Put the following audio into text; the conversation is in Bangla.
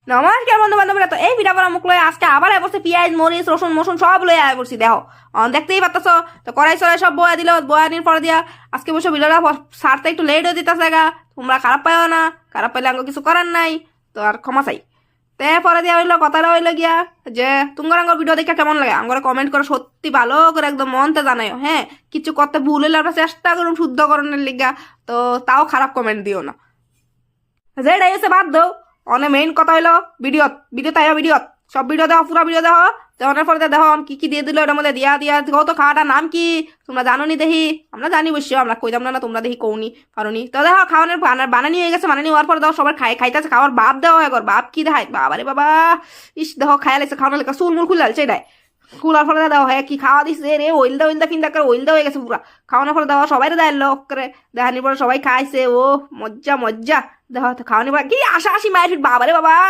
নমস্কার বন্ধু বান্ধবরা, তো এই ভিডিও মুখ লয়ে আজকে আবার বসে পেঁয়াজ মরিচ রসুন মসুন সব লয়ে আয় পড়ছি। দেখো দেখতেই পাচ্ছ তো কড়াই সরাই সব বয়া দিল, বয়া নির পরে দিয়া আজকে বসে ভিডিওটা সারতে একটু লেট হয়ে দিতেছে গা। তোমরা খারাপ পাইও না, খারাপ পাইলে আমাকে কিছু করার নাই, তো আর ক্ষমা চাই। তে পরে দিয়া হইলো কথাটা হইলো গিয়া যে তোমার আঙ্গর ভিডিও দেখে কেমন লাগে আমার কমেন্ট করে সত্যি ভালো করে একদম মনতে জানাইও। হ্যাঁ, কিছু করতে ভুল হইলে আমরা চেষ্টা করুন শুদ্ধকরণের লিগা, তো তাও খারাপ কমেন্ট দিও না। যেটাই এসে বাদ দাও। অনেক মেইন কথা হইলো ভিডিও তাই ভিডিও সব ভিডিও দেখো, পুরো ভিডিও দেখো। দেওয়ার পরে দেখো কি কি দিয়ে দিল এটার মধ্যে দিয়া দিয়া দেখো। তো খাওয়াটার নাম কি তোমরা জানো নি? দেখি আমরা জানি অবশ্য, আমরা কইতাম না তোমরা দেখি কৌনি পারোনি। তো দেখো খাওয়ানোর বানানি হয়ে গেছে, বানানি হওয়ার পরে দেখো সবার খাইতেছে। খাওয়ার বাপ দেওয়া হয় বাপ কি দেখায় বাবা রে বাবা। ইস দেখো খায়া লাগছে, খাওয়ানোর লেখা চুলমুল খুলে আলছে এটাই। খোলার ফলে দাও হ্যাঁ কি খাওয়া দিচ্ছে রে, ওইলদা ফিন্দা করে ওইলদা হয়ে গেছে পুরা। খাওয়ানোর পরে দেওয়া সবাই দেয় লোক করে দেখানির পরে সবাই খাইছে। ও মজ্জা মজ্জা। দেখো খাওয়ানি পরে কি আশা আসি মায়ের বাবা রে বাবা।